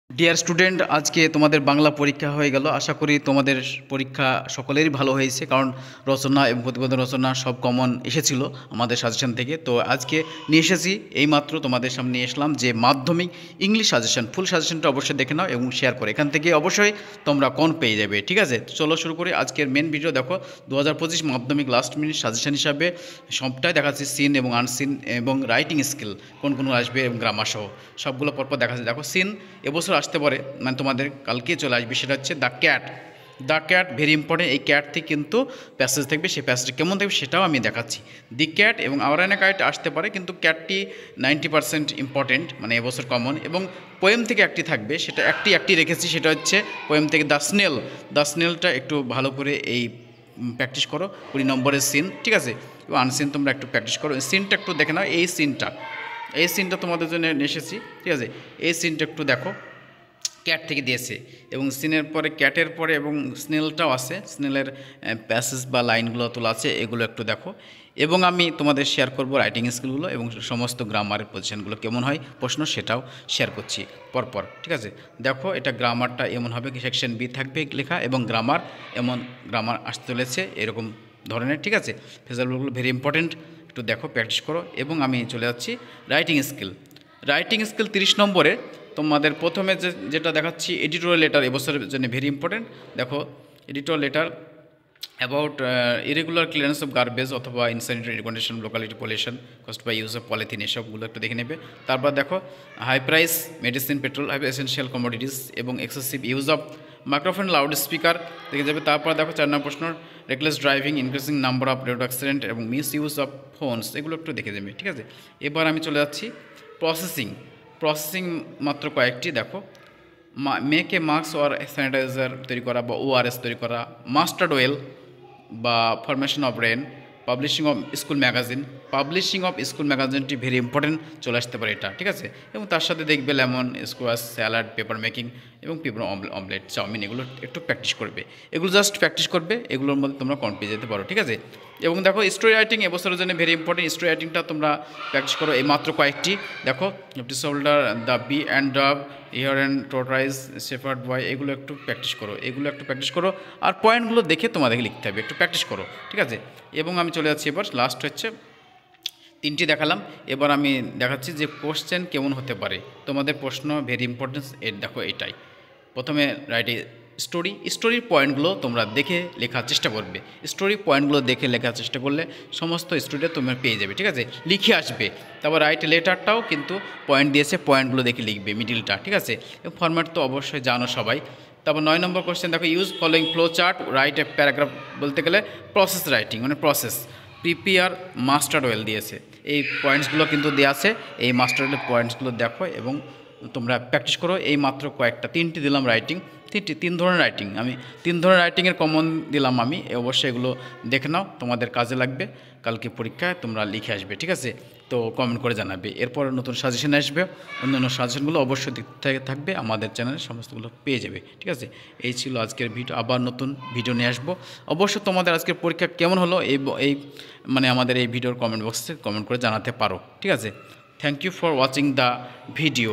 Dear student, আজকে তোমাদের বাংলা পরীক্ষা হয়ে গেল। আশা করি তোমাদের পরীক্ষা সকলেরই ভালো হয়েছে, কারণ রচনা এবং প্রতিবেদন রচনা সব কমন এসেছিল আমাদের সাজেশন থেকে। তো আজকে নিয়ে এসেছি, এইমাত্র তোমাদের সামনে নিয়ে আসলাম যে মাধ্যমিক ইংলিশ সাজেশন। ফুল সাজেশনটা অবশ্যই দেখে নাও এবং শেয়ার করে, এখান থেকে অবশ্যই তোমরা কোন পেয়ে যাবে। ঠিক আছে, চলো শুরু করি আজকের মেন ভিডিও। দেখো 2025 মাধ্যমিক লাস্ট মিনিট সাজেশন হিসাবে সবটাই দেখাচ্ছি, সিন এবং আনসিন এবং রাইটিং স্কিল কোন কোন আসবে এবং গ্রামার সহ সবগুলো পরপর দেখাচ্ছি। দেখো সিন এবছর আসতে পারে, মানে তোমাদের কালকে চলে আসবে, সেটা হচ্ছে the cat. The cat very important. এই ক্যাট থেকে কিন্তু প্যাসেজ থাকবে, সেই প্যাসেজটা কেমন থাকবে সেটাও আমি দেখাচ্ছি। দি ক্যাট এবং আওয়ারানা কাইট আসতে পারে, কিন্তু ক্যাটটি 90% ইম্পর্টেন্ট, মানে এবছর কমন। এবং পোয়েম থেকে একটি থাকবে, সেটা একটি রেখেছি, সেটা হচ্ছে পোয়েম থেকে দ্য স্নেল। দ্য স্নেলটা একটু ভালো করে এই প্র্যাকটিস করো, 20 নম্বরের সিন। ঠিক আছে, এবং আনসিন তোমরা একটু প্র্যাকটিস করো। সিনটা একটু দেখে নাও, এই সিনটা তোমাদের জন্য এসেছি। ঠিক আছে, এই সিনটা একটু দেখো, ক্যাট থেকে দিয়েছে এবং সিনের পরে ক্যাটের পরে এবং স্নেলটাও আছে, স্নেলের প্যাসেজ বা লাইনগুলো তোলা আছে, এগুলো একটু দেখো। এবং আমি তোমাদের শেয়ার করব রাইটিং স্কিলগুলো এবং সমস্ত গ্রামারের পজিশনগুলো কেমন হয় প্রশ্ন, সেটাও শেয়ার করছি পরপর। ঠিক আছে, দেখো এটা গ্রামারটা এমন হবে, সেকশন বি থাকবে লেখা এবং গ্রামার এমন গ্রামার আসতে চলেছে এরকম ধরনের। ঠিক আছে, ফেজালগুলো ভেরি ইম্পর্টেন্ট, একটু দেখো, প্র্যাকটিস করো। এবং আমি চলে যাচ্ছি রাইটিং স্কিল। রাইটিং স্কিল 30 নম্বরে তোমাদের প্রথমে যেটা দেখাচ্ছি, এডিটোরিয়াল লেটার এবছরের জন্য ভেরি ইম্পর্টেন্ট। দেখো editorial letter about irregular clearance of garbage অথবা insanitary recondition locality pollution caused by use of polythene, এসবগুলো একটু দেখে নেবে। তারপর দেখো high price medicine, petrol, high essential commodities এবং excessive use of microphone, loud speaker দেখে যাবে। তারপর দেখো 4 নম্বর প্রশ্ন, reckless driving, increasing number of road accident এবং মিস ইউজ অফ ফোনস, এগুলো একটু দেখে যাবে। ঠিক আছে, এবার আমি চলে যাচ্ছি প্রসেসিং মাত্র কয়েকটি। দেখো make a mask or sanitiser তৈরি করা বা ওআরএস তৈরি করা, মাস্টার্ড ওয়েল বা formation of rain, publishing of school ম্যাগাজিনটি ভেরি ইম্পর্টেন্ট, চলে আসতে পারে এটা। ঠিক আছে, এবং তার সাথে দেখবে lemon, squash, salad, paper making এবং পেপার অমলেট, চাউমিন, এগুলো একটু প্র্যাকটিস করবে। এগুলো জাস্ট প্র্যাকটিস করবে, এগুলোর মধ্যে তোমরা কনফিউজ যেতে পারো। ঠিক আছে, এবং দেখো স্টোরি রাইটিং এবছরের জন্য ভেরি ইম্পর্টেন্ট। স্টোরি রাইটিংটা তোমরা প্র্যাকটিস করো, এই মাত্র কয়েকটি। দেখো disorder, the bee and dog, hare and tortoise, shepherd boy, এগুলো একটু প্র্যাকটিস করো। আর পয়েন্টগুলো দেখে তোমাদেরকে লিখতে হবে, একটু প্র্যাকটিস করো। ঠিক আছে, এবং আমি চলে যাচ্ছি এবার লাস্ট হচ্ছে 3টি দেখালাম। এবার আমি দেখাচ্ছি যে কোশ্চেন কেমন হতে পারে, তোমাদের প্রশ্ন ভেরি ইম্পর্টেন্স। দেখো এটাই প্রথমে রাইটে স্টোরির পয়েন্টগুলো তোমরা দেখে লেখার চেষ্টা করবে। পয়েন্টগুলো দেখে লেখার চেষ্টা করলে সমস্ত স্টোরিটা তোমরা পেয়ে যাবে। ঠিক আছে, লিখে আসবে। তারপর রাইট লেটারটাও কিন্তু পয়েন্ট দিয়েছে, পয়েন্টগুলো দেখে লিখবে মিডিলটা। ঠিক আছে, এবং ফরম্যাট তো অবশ্যই জানো সবাই। তারপর 9 নম্বর কোশ্চেন দেখো, use following flow chart, write a paragraph, বলতে গেলে প্রসেস রাইটিং, মানে প্রসেস। প্রিপেয়ার মাস্টার্ড ওয়েল দিয়েছে, এই পয়েন্টসগুলো কিন্তু দেওয়া আছে, এই মাস্টার্ড ওয়েলের পয়েন্টসগুলো দেখো এবং তোমরা প্র্যাকটিস করো। এই মাত্র কয়েকটা, 3টি দিলাম রাইটিং, 3 ধরনের রাইটিং, আমি 3 ধরনের রাইটিংয়ের কমন দিলাম আমি। অবশ্যই এগুলো দেখে নাও, তোমাদের কাজে লাগবে, কালকে পরীক্ষায় তোমরা লিখে আসবে। ঠিক আছে, তো কমেন্ট করে জানাবে। এরপর নতুন সাজেশন আসবে, অন্যান্য সাজেশনগুলো অবশ্যই দেখতে থাকবে, আমাদের চ্যানেলে সমস্তগুলো পেয়ে যাবে। ঠিক আছে, এই ছিল আজকের ভিডিও, আবার নতুন ভিডিও নিয়ে আসবো। অবশ্যই তোমাদের আজকের পরীক্ষা কেমন হলো এই মানে আমাদের এই ভিডিওর কমেন্ট বক্সে কমেন্ট করে জানাতে পারো। ঠিক আছে, thank you for watching the video.